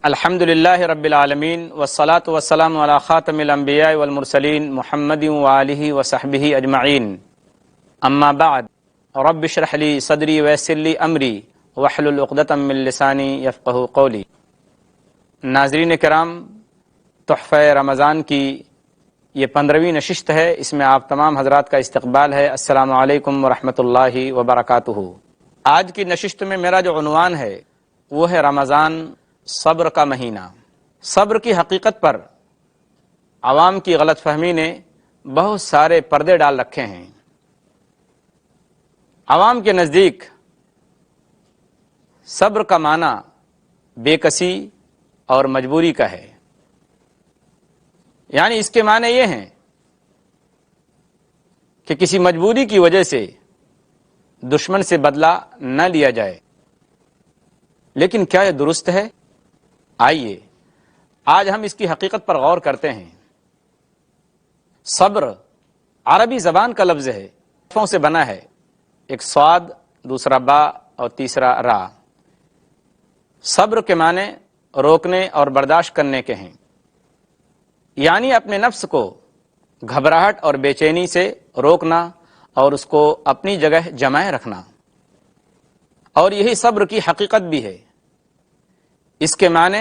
الحمد للہ رب العالمین والصلاة والسلام علی خاتم الانبیاء والمرسلین محمد وآلہ وصحبہ اجمعین اما بعد رب اشرح لی صدری ویسر لی امری واحلل عقدۃ من لسانی یفقہوا قولی۔ ناظرین کرام، تحفہ رمضان کی یہ 15ویں نشست ہے، اس میں آپ تمام حضرات کا استقبال ہے۔ السلام علیکم ورحمۃ اللہ وبرکاتہ۔ آج کی نشست میں میرا جو عنوان ہے وہ ہے رمضان صبر کا مہینہ۔ صبر کی حقیقت پر عوام کی غلط فہمی نے بہت سارے پردے ڈال رکھے ہیں۔ عوام کے نزدیک صبر کا معنی بے کسی اور مجبوری کا ہے، یعنی اس کے معنی یہ ہیں کہ کسی مجبوری کی وجہ سے دشمن سے بدلہ نہ لیا جائے۔ لیکن کیا یہ درست ہے؟ آئیے آج ہم اس کی حقیقت پر غور کرتے ہیں۔ صبر عربی زبان کا لفظ ہے، حرفوں سے بنا ہے، ایک صاد، دوسرا با اور تیسرا را۔ صبر کے معنی روکنے اور برداشت کرنے کے ہیں، یعنی اپنے نفس کو گھبراہٹ اور بے چینی سے روکنا اور اس کو اپنی جگہ جمائے رکھنا، اور یہی صبر کی حقیقت بھی ہے۔ اس کے معنی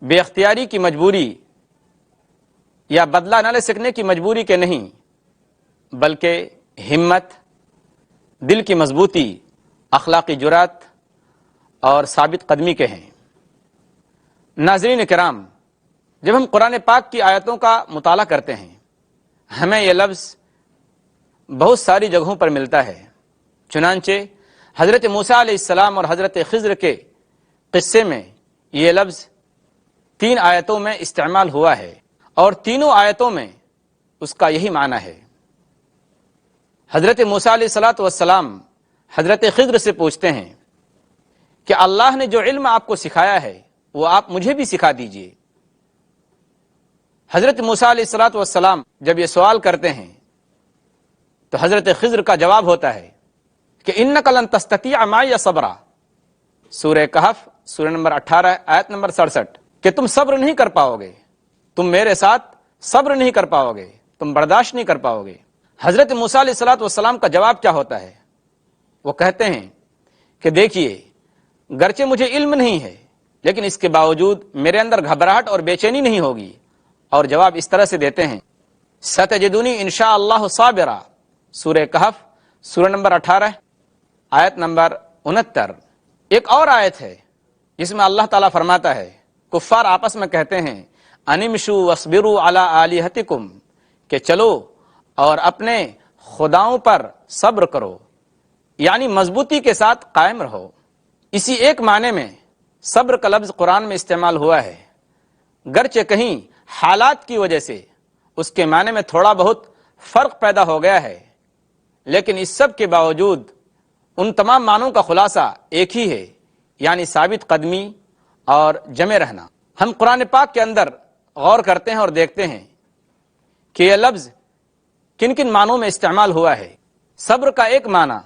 بے اختیاری کی مجبوری یا بدلہ نہ لے سکنے کی مجبوری کے نہیں، بلکہ ہمت، دل کی مضبوطی، اخلاقی جرات اور ثابت قدمی کے ہیں۔ ناظرین کرام، جب ہم قرآن پاک کی آیتوں کا مطالعہ کرتے ہیں، ہمیں یہ لفظ بہت ساری جگہوں پر ملتا ہے۔ چنانچہ حضرت موسیٰ علیہ السلام اور حضرت خضر کے قصے میں یہ لفظ 3 آیتوں میں استعمال ہوا ہے، اور تینوں آیتوں میں اس کا یہی معنی ہے۔ حضرت موسیٰ علیہ السلام حضرت خضر سے پوچھتے ہیں کہ اللہ نے جو علم آپ کو سکھایا ہے وہ آپ مجھے بھی سکھا دیجئے۔ حضرت موسیٰ علیہ السلام جب یہ سوال کرتے ہیں تو حضرت خضر کا جواب ہوتا ہے کہ اِنَّکَ لَن تَسْتَطِیعَ مَعِیَ صَبْرًا، سورہ کہف سورہ نمبر 18 آیت نمبر 67، کہ تم صبر نہیں کر پاؤ گے، تم میرے ساتھ صبر نہیں کر پاؤ گے، تم برداشت نہیں کر پاؤ گے۔ حضرت موسیٰ علیہ السلام کا جواب کیا ہوتا ہے؟ وہ کہتے ہیں کہ دیکھیے، گرچہ مجھے علم نہیں ہے لیکن اس کے باوجود میرے اندر گھبراہٹ اور بے چینی نہیں ہوگی، اور جواب اس طرح سے دیتے ہیں سَتَجِدُنِی اِن شَاءَ اللَّهُ صَابِرًا، سورہ کہف سورہ نمبر 18 آیت نمبر 69۔ ایک اور آیت ہے جس میں اللہ تعالیٰ فرماتا ہے، کفار آپس میں کہتے ہیں انمشوا واصبروا علی آلہتکم، کہ چلو اور اپنے خداؤں پر صبر کرو، یعنی مضبوطی کے ساتھ قائم رہو۔ اسی ایک معنی میں صبر کا لفظ قرآن میں استعمال ہوا ہے، گرچہ کہیں حالات کی وجہ سے اس کے معنی میں تھوڑا بہت فرق پیدا ہو گیا ہے، لیکن اس سب کے باوجود ان تمام معنوں کا خلاصہ ایک ہی ہے، یعنی ثابت قدمی اور جمے رہنا۔ ہم قرآن پاک کے اندر غور کرتے ہیں اور دیکھتے ہیں کہ یہ لفظ کن کن معنوں میں استعمال ہوا ہے۔ صبر کا ایک معنی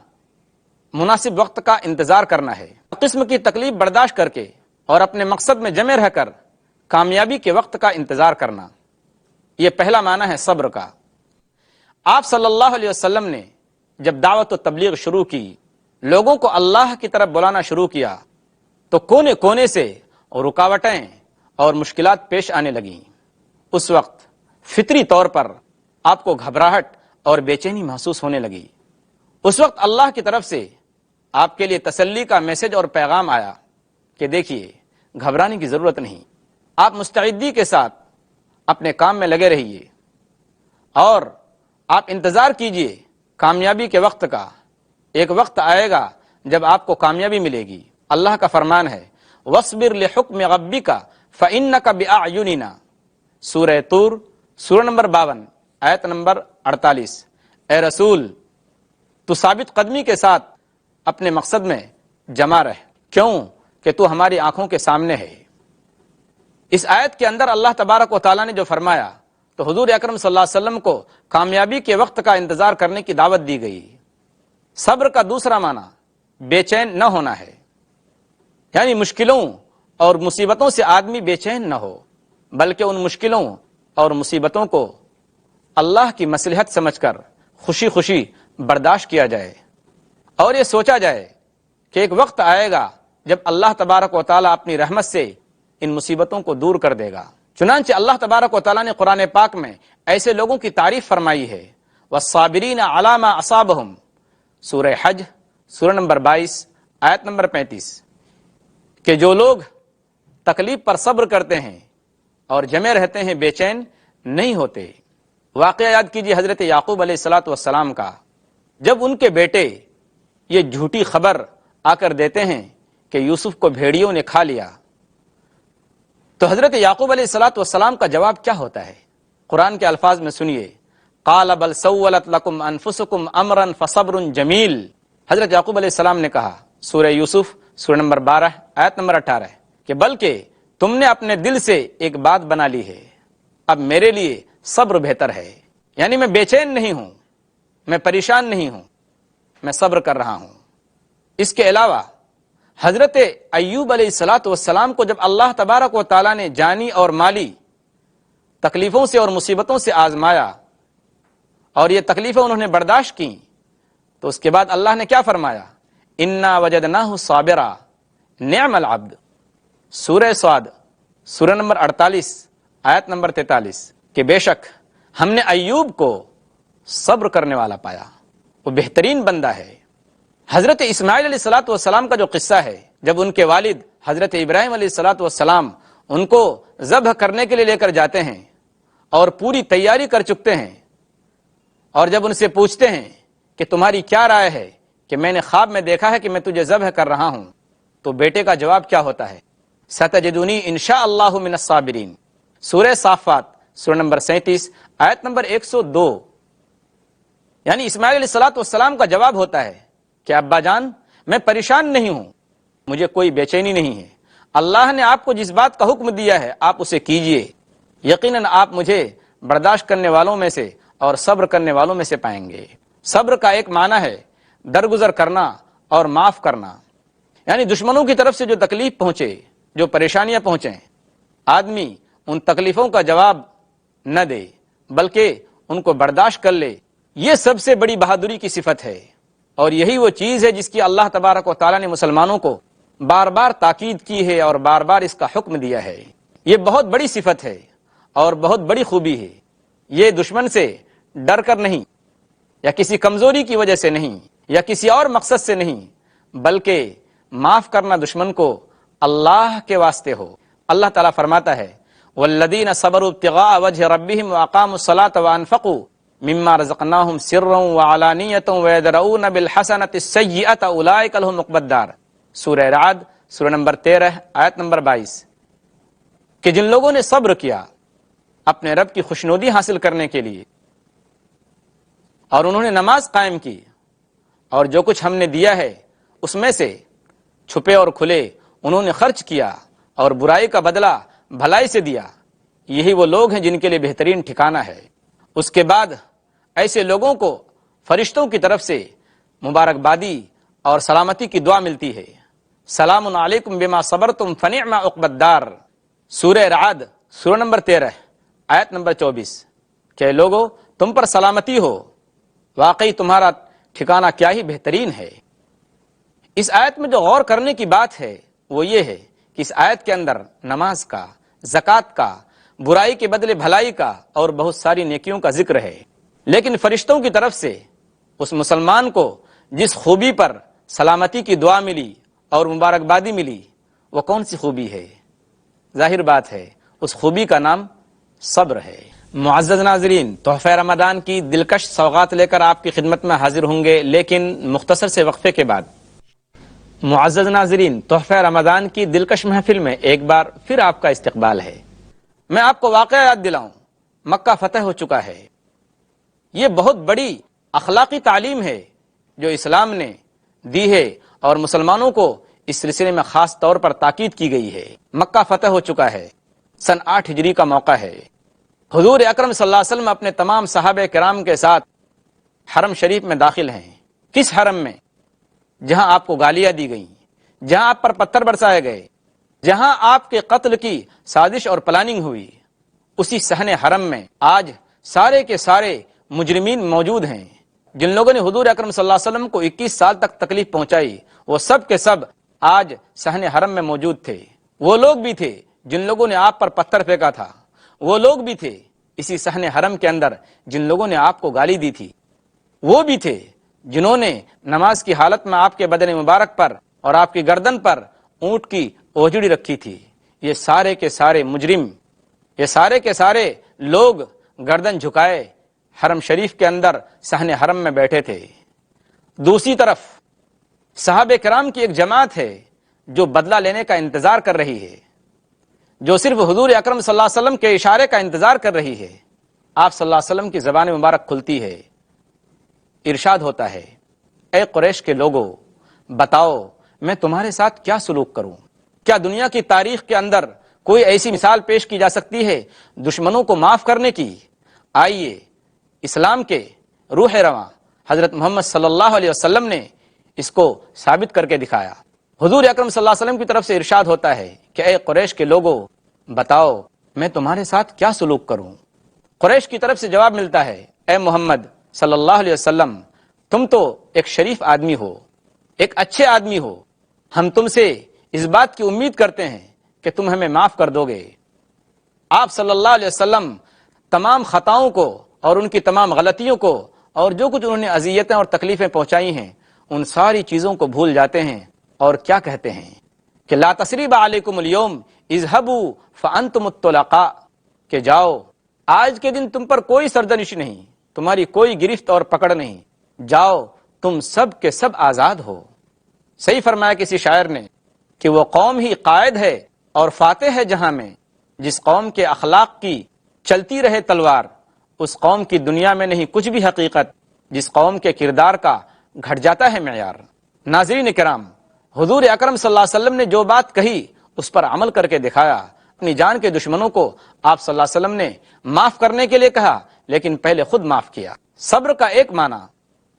مناسب وقت کا انتظار کرنا ہے، قسم کی تکلیف برداشت کر کے اور اپنے مقصد میں جمے رہ کر کامیابی کے وقت کا انتظار کرنا، یہ پہلا معنی ہے صبر کا۔ آپ صلی اللہ علیہ وسلم نے جب دعوت و تبلیغ شروع کی، لوگوں کو اللہ کی طرف بلانا شروع کیا، تو کونے کونے سے رکاوٹیں اور مشکلات پیش آنے لگیں۔ اس وقت فطری طور پر آپ کو گھبراہٹ اور بے چینی محسوس ہونے لگی۔ اس وقت اللہ کی طرف سے آپ کے لیے تسلی کا میسج اور پیغام آیا کہ دیکھیے، گھبرانے کی ضرورت نہیں، آپ مستعدی کے ساتھ اپنے کام میں لگے رہیے اور آپ انتظار کیجئے کامیابی کے وقت کا۔ ایک وقت آئے گا جب آپ کو کامیابی ملے گی۔ اللہ کا فرمان ہے وَاصْبِرْ لِحُکْمِ رَبِّکَ فَإِنَّکَ بِأَعْیُنِنَا، سورہ طور سورہ نمبر 52 آیت نمبر 48۔ اے رسول، تو ثابت قدمی کے ساتھ اپنے مقصد میں جمع رہ، کیوں کہ تو ہماری آنکھوں کے سامنے ہے۔ اس آیت کے اندر اللہ تبارک و تعالیٰ نے جو فرمایا تو حضور اکرم صلی اللہ علیہ وسلم کو کامیابی کے وقت کا انتظار کرنے کی دعوت دی گئی۔ صبر کا دوسرا معنی بے چین نہ ہونا ہے، یعنی مشکلوں اور مصیبتوں سے آدمی بے چین نہ ہو، بلکہ ان مشکلوں اور مصیبتوں کو اللہ کی مصلحت سمجھ کر خوشی خوشی برداشت کیا جائے، اور یہ سوچا جائے کہ ایک وقت آئے گا جب اللہ تبارک و تعالیٰ اپنی رحمت سے ان مصیبتوں کو دور کر دے گا۔ چنانچہ اللہ تبارک و تعالیٰ نے قرآن پاک میں ایسے لوگوں کی تعریف فرمائی ہے، والصابرین علی ما اصابہم، سورہ حج سورہ نمبر 22 آیت نمبر 35، کہ جو لوگ تکلیف پر صبر کرتے ہیں اور جمے رہتے ہیں، بے چین نہیں ہوتے۔ واقعہ یاد کیجیے حضرت یعقوب علیہ الصلاۃ والسلام کا، جب ان کے بیٹے یہ جھوٹی خبر آ کر دیتے ہیں کہ یوسف کو بھیڑیوں نے کھا لیا، تو حضرت یعقوب علیہ الصلاۃ والسلام کا جواب کیا ہوتا ہے؟ قرآن کے الفاظ میں سنیے، قال بل سولت لکم انفسکم امرا فصبر جمیل۔ حضرت یعقوب علیہ السلام نے کہا، سورہ یوسف سورہ نمبر 12 آیت نمبر 18، کہ بلکہ تم نے اپنے دل سے ایک بات بنا لی ہے، اب میرے لیے صبر بہتر ہے، یعنی میں بے چین نہیں ہوں، میں پریشان نہیں ہوں، میں صبر کر رہا ہوں۔ اس کے علاوہ حضرت ایوب علیہ الصلاۃ والسلام کو جب اللہ تبارک و تعالیٰ نے جانی اور مالی تکلیفوں سے اور مصیبتوں سے آزمایا اور یہ تکلیفیں انہوں نے برداشت کی، تو اس کے بعد اللہ نے کیا فرمایا؟ انا وجدناہ صابرا نعم العبد، سورہ صاد سورہ نمبر 48 آیت نمبر 43، کہ بے شک ہم نے ایوب کو صبر کرنے والا پایا، وہ بہترین بندہ ہے۔ حضرت اسماعیل علیہ الصلاۃ والسلام کا جو قصہ ہے، جب ان کے والد حضرت ابراہیم علیہ الصلاۃ والسلام ان کو ذبح کرنے کے لیے لے کر جاتے ہیں اور پوری تیاری کر چکتے ہیں، اور جب ان سے پوچھتے ہیں کہ تمہاری کیا رائے ہے کہ میں نے خواب میں دیکھا ہے کہ میں تجھے ذبح کر رہا ہوں، تو بیٹے کا جواب کیا ہوتا ہے؟ ستجدونی انشاء اللہ من الصابرین، سورہ صافات سورہ نمبر 37 آیت نمبر 102۔ یعنی اسماعیل علیہ الصلاۃ والسلام کا جواب ہوتا ہے کہ ابا جان، میں پریشان نہیں ہوں، مجھے کوئی بے چینی نہیں ہے، اللہ نے آپ کو جس بات کا حکم دیا ہے آپ اسے کیجئے، یقیناً آپ مجھے برداشت کرنے والوں میں سے اور صبر کرنے والوں میں سے پائیں گے۔ صبر کا ایک معنی ہے درگزر کرنا اور معاف کرنا، یعنی دشمنوں کی طرف سے جو تکلیف پہنچے، جو پریشانیاں پہنچیں، آدمی ان تکلیفوں کا جواب نہ دے بلکہ ان کو برداشت کر لے، یہ سب سے بڑی بہادری کی صفت ہے، اور یہی وہ چیز ہے جس کی اللہ تبارک و تعالیٰ نے مسلمانوں کو بار بار تاکید کی ہے اور بار بار اس کا حکم دیا ہے۔ یہ بہت بڑی صفت ہے اور بہت بڑی خوبی ہے۔ یہ دشمن سے ڈر کر نہیں، یا کسی کمزوری کی وجہ سے نہیں، یا کسی اور مقصد سے نہیں، بلکہ معاف کرنا دشمن کو اللہ کے واسطے ہو۔ اللہ تعالیٰ فرماتا ہے، والذین صبروا ابتغاء وجہ ربہم واقاموا الصلاۃ وانفقوا مما رزقناہم سرا وعلانیۃ ویدرؤون بالحسنۃ السیئۃ اولئک لہم عقبی الدار، سورہ رعد سورہ نمبر 13 آیت نمبر 22، کہ جن لوگوں نے صبر کیا اپنے رب کی خوشنودی حاصل کرنے کے لیے، اور انہوں نے نماز قائم کی، اور جو کچھ ہم نے دیا ہے اس میں سے چھپے اور کھلے انہوں نے خرچ کیا، اور برائی کا بدلہ بھلائی سے دیا، یہی وہ لوگ ہیں جن کے لیے بہترین ٹھکانہ ہے۔ اس کے بعد ایسے لوگوں کو فرشتوں کی طرف سے مبارکبادی اور سلامتی کی دعا ملتی ہے، سلام علیکم بما صبرتم فنعم عقبی الدار، سورہ رعد سورہ نمبر 13 آیت نمبر 24، کہ لوگو تم پر سلامتی ہو، واقعی تمہارا ٹھکانہ کیا ہی بہترین ہے۔ اس آیت میں جو غور کرنے کی بات ہے وہ یہ ہے کہ اس آیت کے اندر نماز کا، زکوٰۃ کا، برائی کے بدلے بھلائی کا اور بہت ساری نیکیوں کا ذکر ہے، لیکن فرشتوں کی طرف سے اس مسلمان کو جس خوبی پر سلامتی کی دعا ملی اور مبارکبادی ملی، وہ کون سی خوبی ہے؟ ظاہر بات ہے اس خوبی کا نام صبر ہے۔ معزز ناظرین، تحفہ رمضان کی دلکش سوغات لے کر آپ کی خدمت میں حاضر ہوں گے، لیکن مختصر سے وقفے کے بعد۔ معزز ناظرین، تحفہ رمضان کی دلکش محفل میں ایک بار پھر آپ کا استقبال ہے۔ میں آپ کو واقعہ یاد دلاؤں، مکہ فتح ہو چکا ہے۔ یہ بہت بڑی اخلاقی تعلیم ہے جو اسلام نے دی ہے، اور مسلمانوں کو اس سلسلے میں خاص طور پر تاکید کی گئی ہے۔ مکہ فتح ہو چکا ہے، سن 8 ہجری کا موقع ہے۔ حضور اکرم صلی اللہ علیہ وسلم اپنے تمام صحابہ کرام کے ساتھ حرم شریف میں داخل ہیں۔ کس حرم میں؟ جہاں آپ کو گالیاں دی گئیں، جہاں آپ پر پتھر برسائے گئے، جہاں آپ کے قتل کی سازش اور پلاننگ ہوئی، اسی صحن حرم میں آج سارے کے سارے مجرمین موجود ہیں۔ جن لوگوں نے حضور اکرم صلی اللہ علیہ وسلم کو 21 سال تک تکلیف پہنچائی، وہ سب کے سب آج صحن حرم میں موجود تھے۔ وہ لوگ بھی تھے جن لوگوں نے آپ پر پتھر پھینکا تھا، وہ لوگ بھی تھے اسی صحن حرم کے اندر جن لوگوں نے آپ کو گالی دی تھی، وہ بھی تھے جنہوں نے نماز کی حالت میں آپ کے بدن مبارک پر اور آپ کی گردن پر اونٹ کی اوجڑی رکھی تھی۔ یہ سارے کے سارے مجرم، یہ سارے کے سارے لوگ گردن جھکائے حرم شریف کے اندر صحن حرم میں بیٹھے تھے۔ دوسری طرف صحابہ کرام کی ایک جماعت ہے جو بدلہ لینے کا انتظار کر رہی ہے، جو صرف حضور اکرم صلی اللہ علیہ وسلم کے اشارے کا انتظار کر رہی ہے۔ آپ صلی اللہ علیہ وسلم کی زبان مبارک کھلتی ہے، ارشاد ہوتا ہے، اے قریش کے لوگو، بتاؤ میں تمہارے ساتھ کیا سلوک کروں؟ کیا دنیا کی تاریخ کے اندر کوئی ایسی مثال پیش کی جا سکتی ہے دشمنوں کو معاف کرنے کی؟ آئیے، اسلام کے روح رواں حضرت محمد صلی اللہ علیہ وسلم نے اس کو ثابت کر کے دکھایا۔ حضور اکرم صلی اللہ علیہ وسلم کی طرف سے ارشاد ہوتا ہے کہ اے قریش کے لوگو، بتاؤ میں تمہارے ساتھ کیا سلوک کروں؟ قریش کی طرف سے جواب ملتا ہے، اے محمد صلی اللہ علیہ وسلم، تم تو ایک شریف آدمی ہو، ایک اچھے آدمی ہو، ہم تم سے اس بات کی امید کرتے ہیں کہ تم ہمیں معاف کر دو گے۔ آپ صلی اللہ علیہ وسلم تمام خطاؤں کو اور ان کی تمام غلطیوں کو اور جو کچھ انہوں نے اذیتیں اور تکلیفیں پہنچائی ہیں ان ساری چیزوں کو بھول جاتے ہیں، اور کیا کہتے ہیں کہ لا تثریب علیکم اليوم اذهبوا فانتم الطلقاء، کہ جاؤ، آج کے دن تم پر کوئی سرزنش نہیں، تمہاری کوئی گرفت اور پکڑ نہیں، جاؤ تم سب کے سب آزاد ہو۔ صحیح فرمایا کسی شاعر نے کہ وہ قوم ہی قائد ہے اور فاتح ہے جہاں میں، جس قوم کے اخلاق کی چلتی رہے تلوار، اس قوم کی دنیا میں نہیں کچھ بھی حقیقت، جس قوم کے کردار کا گھٹ جاتا ہے معیار۔ ناظرین کرام، حضور اکرم صلی اللہ علیہ وسلم نے جو بات کہی اس پر عمل کر کے دکھایا۔ اپنی جان کے دشمنوں کو آپ صلی اللہ علیہ وسلم نے معاف کرنے کے لیے کہا، لیکن پہلے خود معاف کیا۔ صبر کا ایک معنی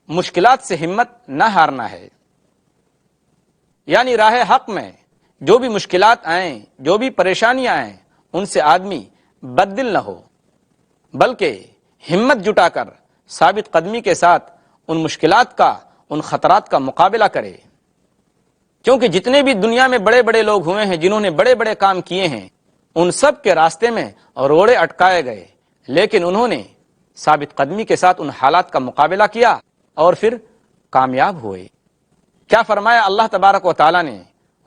مشکلات سے ہمت نہ ہارنا ہے، یعنی راہ حق میں جو بھی مشکلات آئیں، جو بھی پریشانیاں آئیں، ان سے آدمی بد دل نہ ہو، بلکہ ہمت جٹا کر ثابت قدمی کے ساتھ ان مشکلات کا، ان خطرات کا مقابلہ کرے۔ کیونکہ جتنے بھی دنیا میں بڑے بڑے لوگ ہوئے ہیں جنہوں نے بڑے بڑے کام کیے ہیں، ان سب کے راستے میں روڑے اٹکائے گئے، لیکن انہوں نے ثابت قدمی کے ساتھ ان حالات کا مقابلہ کیا اور پھر کامیاب ہوئے۔ کیا فرمایا اللہ تبارک و تعالیٰ نے؟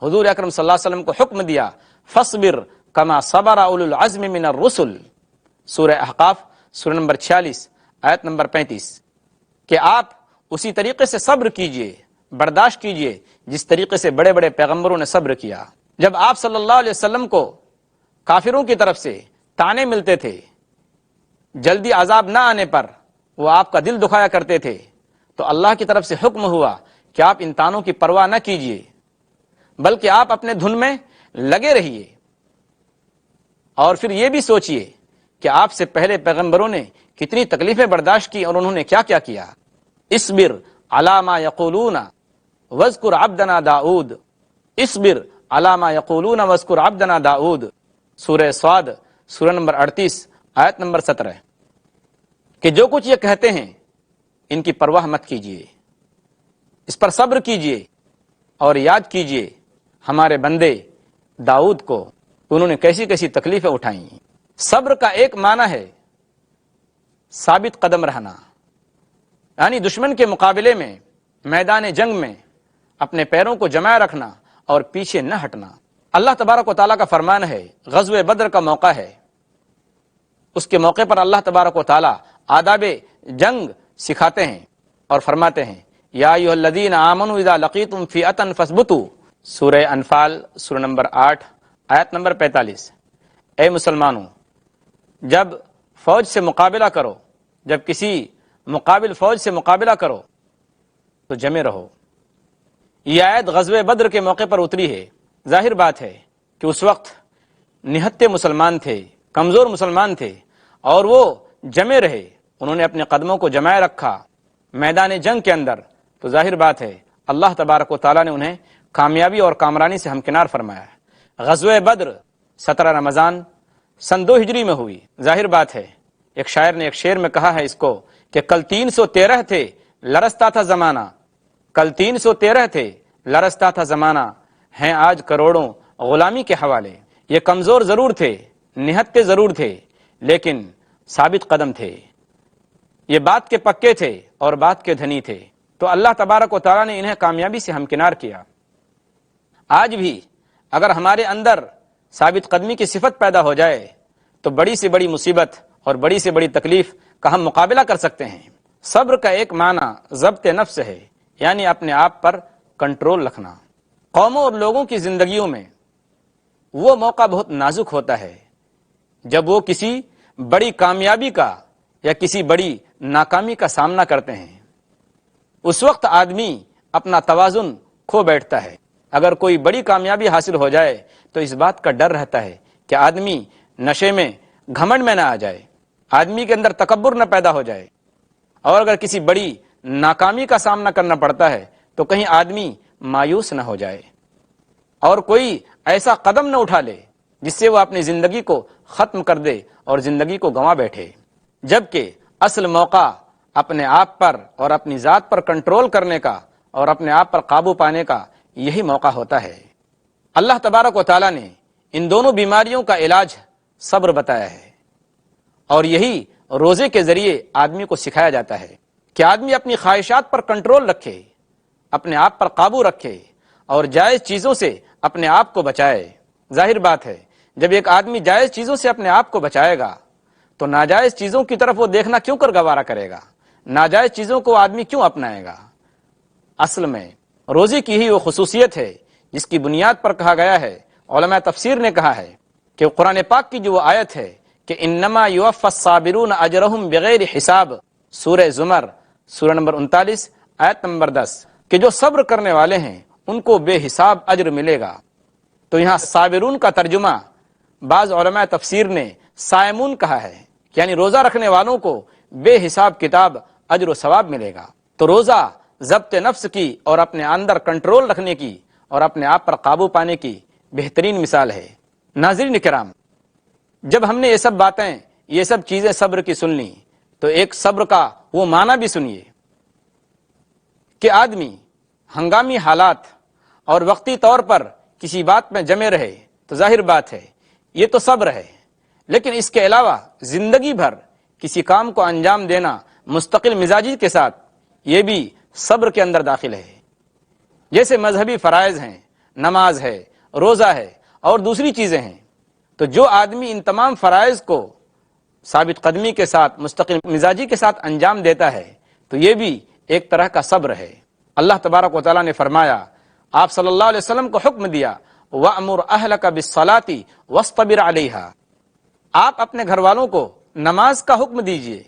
حضور اکرم صلی اللہ علیہ وسلم کو حکم دیا، فاصبر کما صبر اولو العزم من الرسل، سورہ احقاف سورہ نمبر 46 آیت نمبر 35، کہ آپ اسی طریقے سے صبر کیجئے، برداشت کیجئے جس طریقے سے بڑے بڑے پیغمبروں نے صبر کیا۔ جب آپ صلی اللہ علیہ وسلم کو کافروں کی طرف سے تانے ملتے تھے، جلدی عذاب نہ آنے پر وہ آپ کا دل دکھایا کرتے تھے، تو اللہ کی طرف سے حکم ہوا کہ آپ ان تانوں کی پرواہ نہ کیجئے، بلکہ آپ اپنے دھن میں لگے رہیے، اور پھر یہ بھی سوچئے کہ آپ سے پہلے پیغمبروں نے کتنی تکلیفیں برداشت کی اور انہوں نے کیا کیا کیا۔ اصبر علی ما یقولون واذکر عبدنا داؤد، اصبر علی ما یقولون واذکر عبدنا داؤد، سورہ صاد سورہ نمبر 38 آیت نمبر 17، کہ جو کچھ یہ کہتے ہیں ان کی پرواہ مت کیجئے، اس پر صبر کیجئے، اور یاد کیجئے ہمارے بندے داؤد کو، انہوں نے کیسی کیسی تکلیفیں اٹھائیں۔ صبر کا ایک معنی ہے ثابت قدم رہنا، یعنی دشمن کے مقابلے میں، میدان جنگ میں اپنے پیروں کو جمائے رکھنا اور پیچھے نہ ہٹنا۔ اللہ تبارک و تعالیٰ کا فرمان ہے، غزوہ بدر کا موقع ہے، اس کے موقع پر اللہ تبارک و تعالیٰ آداب جنگ سکھاتے ہیں اور فرماتے ہیں، یا ایھا الذین آمنوا اذا لقیتم فئۃ فاثبتوا، سورہ انفال سورہ نمبر 8 آیت نمبر 45، اے مسلمانوں، جب فوج سے مقابلہ کرو، جب کسی مقابل فوج سے مقابلہ کرو تو جمے رہو۔ یہ آیت غزوہ بدر کے موقع پر اتری ہے۔ ظاہر بات ہے کہ اس وقت نہتے مسلمان تھے، کمزور مسلمان تھے، اور وہ جمے رہے، انہوں نے اپنے قدموں کو جمائے رکھا میدان جنگ کے اندر، تو ظاہر بات ہے اللہ تبارک و تعالیٰ نے انہیں کامیابی اور کامرانی سے ہمکنار فرمایا ہے۔ غزوہ بدر 17 رمضان سن 2 ہجری میں ہوئی۔ ظاہر بات ہے، ایک شاعر نے ایک شعر میں کہا ہے اس کو کہ کل 313 تھے لرزتا تھا زمانہ، کل 313 تھے لرزتا تھا زمانہ، ہیں آج کروڑوں غلامی کے حوالے۔ یہ کمزور ضرور تھے، نہتے ضرور تھے، لیکن ثابت قدم تھے، یہ بات کے پکے تھے اور بات کے دھنی تھے، تو اللہ تبارک و تعالیٰ نے انہیں کامیابی سے ہمکنار کیا۔ آج بھی اگر ہمارے اندر ثابت قدمی کی صفت پیدا ہو جائے تو بڑی سے بڑی مصیبت اور بڑی سے بڑی تکلیف کا ہم مقابلہ کر سکتے ہیں۔ صبر کا ایک معنی ضبط نفس ہے، یعنی اپنے آپ پر کنٹرول رکھنا۔ قوموں اور لوگوں کی زندگیوں میں وہ موقع بہت نازک ہوتا ہے جب وہ کسی بڑی کامیابی کا یا کسی بڑی ناکامی کا سامنا کرتے ہیں۔ اس وقت آدمی اپنا توازن کھو بیٹھتا ہے۔ اگر کوئی بڑی کامیابی حاصل ہو جائے تو اس بات کا ڈر رہتا ہے کہ آدمی نشے میں گھمنڈ میں نہ آ جائے، آدمی کے اندر تکبر نہ پیدا ہو جائے، اور اگر کسی بڑی ناکامی کا سامنا کرنا پڑتا ہے تو کہیں آدمی مایوس نہ ہو جائے اور کوئی ایسا قدم نہ اٹھا لے جس سے وہ اپنی زندگی کو ختم کر دے اور زندگی کو گنوا بیٹھے۔ جبکہ اصل موقع اپنے آپ پر اور اپنی ذات پر کنٹرول کرنے کا اور اپنے آپ پر قابو پانے کا یہی موقع ہوتا ہے۔ اللہ تبارک و تعالیٰ نے ان دونوں بیماریوں کا علاج صبر بتایا ہے، اور یہی روزے کے ذریعے آدمی کو سکھایا جاتا ہے کہ آدمی اپنی خواہشات پر کنٹرول رکھے، اپنے آپ پر قابو رکھے اور جائز چیزوں سے اپنے آپ کو بچائے۔ ظاہر بات ہے، جب ایک آدمی جائز چیزوں سے اپنے آپ کو بچائے گا تو ناجائز چیزوں کی طرف وہ دیکھنا کیوں کر گوارا کرے گا، ناجائز چیزوں کو آدمی کیوں اپنائے گا۔ اصل میں روزے کی ہی وہ خصوصیت ہے جس کی بنیاد پر کہا گیا ہے، علماء تفسیر نے کہا ہے کہ قرآن پاک کی جو وہ آیت ہے کہ انما یوفی الصابرون اجرہم بغیر حساب، سورہ زمر سورہ نمبر 39 آیت نمبر 10، کہ جو صبر کرنے والے ہیں ان کو بے حساب اجر ملے گا۔ تو یہاں صابرون کا ترجمہ بعض علماء تفسیر نے صائمون کہا ہے، یعنی روزہ رکھنے والوں کو بے حساب کتاب اجر و ثواب ملے گا۔ تو روزہ ضبط نفس کی اور اپنے اندر کنٹرول رکھنے کی اور اپنے آپ پر قابو پانے کی بہترین مثال ہے۔ ناظرین کرام، جب ہم نے یہ سب باتیں، یہ سب چیزیں صبر کی سن لی تو ایک صبر کا وہ معنی بھی سنیے کہ آدمی ہنگامی حالات اور وقتی طور پر کسی بات میں جمے رہے تو ظاہر بات ہے یہ تو صبر ہے، لیکن اس کے علاوہ زندگی بھر کسی کام کو انجام دینا مستقل مزاجی کے ساتھ، یہ بھی صبر کے اندر داخل ہے۔ جیسے مذہبی فرائض ہیں، نماز ہے، روزہ ہے اور دوسری چیزیں ہیں، تو جو آدمی ان تمام فرائض کو ثابت قدمی کے ساتھ، مستقل مزاجی کے ساتھ انجام دیتا ہے تو یہ بھی ایک طرح کا صبر ہے۔ اللہ تبارک و تعالیٰ نے فرمایا، آپ صلی اللہ علیہ وسلم کو حکم دیا، وَأْمُرْ أَهْلَكَ بِالصَّلَاةِ وَاصْطَبِرْ عَلَيْهَا، آپ اپنے گھر والوں کو نماز کا حکم دیجئے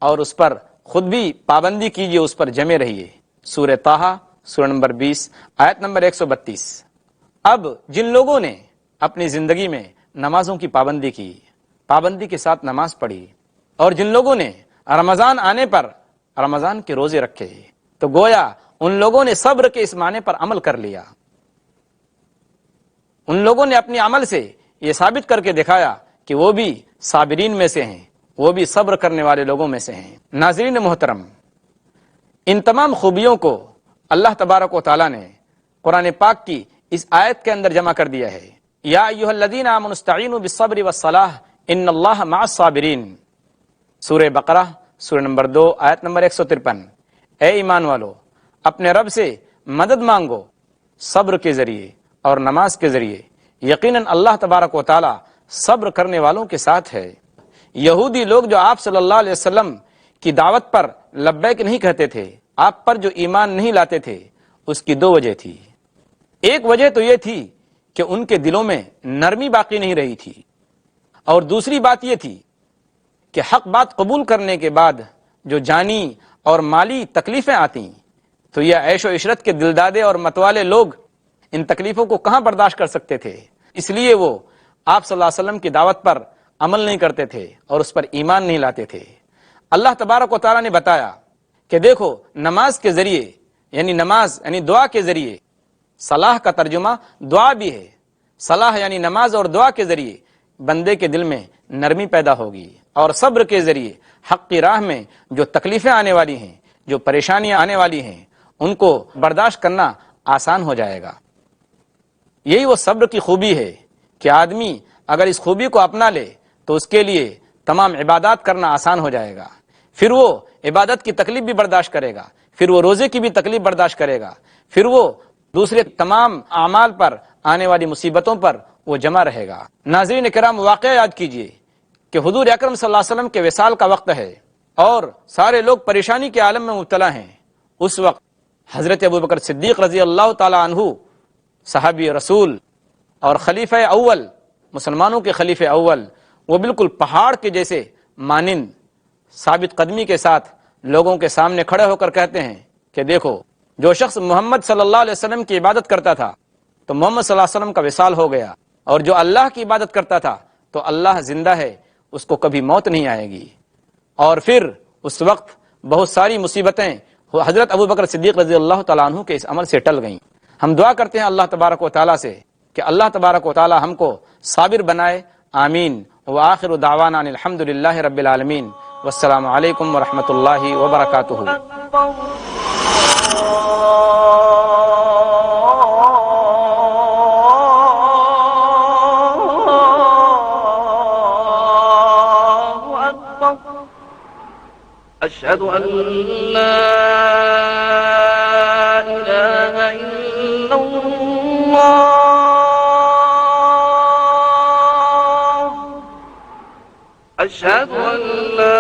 اور اس پر خود بھی پابندی کیجئے، اس پر جمے رہیے۔ سورہ طٰہٰ سورہ نمبر 20 آیت نمبر 132۔ اب جن لوگوں نے اپنی زندگی میں نمازوں کی پابندی کی، پابندی کے ساتھ نماز پڑھی، اور جن لوگوں نے رمضان آنے پر رمضان کے روزے رکھے، تو گویا ان لوگوں نے صبر کے اس معنی پر عمل کر لیا۔ ان لوگوں نے اپنی عمل سے یہ ثابت کر کے دکھایا کہ وہ بھی صابرین میں سے ہیں، وہ بھی صبر کرنے والے لوگوں میں سے ہیں۔ ناظرین محترم، ان تمام خوبیوں کو اللہ تبارک و تعالیٰ نے قرآن پاک کی اس آیت کے اندر جمع کر دیا ہے۔ یا ایھا الذین آمنوا استعینوا بالصبر والصلاۃ ان اللہ مع الصابرین، سورہ بقرہ سورہ نمبر 2 آیت نمبر 153۔ اے ایمان والو، اپنے رب سے مدد مانگو صبر کے ذریعے اور نماز کے ذریعے، یقیناً اللہ تبارک و تعالی صبر کرنے والوں کے ساتھ ہے۔ یہودی لوگ جو آپ صلی اللہ علیہ وسلم کی دعوت پر لبیک نہیں کہتے تھے، آپ پر جو ایمان نہیں لاتے تھے، اس کی 2 وجہ تھی۔ ایک وجہ تو یہ تھی کہ ان کے دلوں میں نرمی باقی نہیں رہی تھی، اور دوسری بات یہ تھی کہ حق بات قبول کرنے کے بعد جو جانی اور مالی تکلیفیں آتی تو یہ عیش و عشرت کے دلدادے اور متوالے لوگ ان تکلیفوں کو کہاں برداشت کر سکتے تھے، اس لیے وہ آپ صلی اللہ علیہ وسلم کی دعوت پر عمل نہیں کرتے تھے اور اس پر ایمان نہیں لاتے تھے۔ اللہ تبارک و تعالیٰ نے بتایا کہ دیکھو، نماز کے ذریعے، یعنی نماز یعنی دعا کے ذریعے، صلاح کا ترجمہ دعا بھی ہے، صلاح یعنی نماز اور دعا کے ذریعے بندے کے دل میں نرمی پیدا ہوگی، اور صبر کے ذریعے حق کی راہ میں جو تکلیفیں آنے والی ہیں، جو پریشانیاں آنے والی ہیں، ان کو برداشت کرنا آسان ہو جائے گا۔ یہی وہ صبر کی خوبی ہے کہ آدمی اگر اس خوبی کو اپنا لے تو اس کے لیے تمام عبادات کرنا آسان ہو جائے گا، پھر وہ عبادت کی تکلیف بھی برداشت کرے گا، پھر وہ روزے کی بھی تکلیف برداشت کرے گا، پھر وہ دوسرے تمام اعمال پر آنے والی مصیبتوں پر وہ جمع رہے گا۔ ناظرین کرام، واقعہ یاد کیجئے کہ حضور اکرم صلی اللہ علیہ وسلم کے وصال کا وقت ہے اور سارے لوگ پریشانی کے عالم میں مبتلا ہیں۔ اس وقت حضرت ابوبکر صدیق رضی اللہ تعالی عنہ، صحابی رسول اور خلیفہ اول، مسلمانوں کے خلیفہ اول، وہ بالکل پہاڑ کے جیسے مانند ثابت قدمی کے ساتھ لوگوں کے سامنے کھڑے ہو کر کہتے ہیں کہ دیکھو، جو شخص محمد صلی اللہ علیہ وسلم کی عبادت کرتا تھا تو محمد صلی اللہ علیہ وسلم کا وصال ہو گیا، اور جو اللہ کی عبادت کرتا تھا تو اللہ زندہ ہے، اس کو کبھی موت نہیں آئے گی۔ اور پھر اس وقت بہت ساری مصیبتیں حضرت ابوبکر صدیق رضی اللہ تعالیٰ عنہ کے اس عمل سے ٹل گئیں۔ ہم دعا کرتے ہیں اللہ تبارک و تعالیٰ سے کہ اللہ تبارک و تعالیٰ ہم کو صابر بنائے، آمین۔ وآخر دعوانا ان الحمد للہ رب العالمین، والسلام علیکم ورحمۃ اللہ وبرکاتہ۔ أشهد أن لا إله إلا الله أشهد أن لا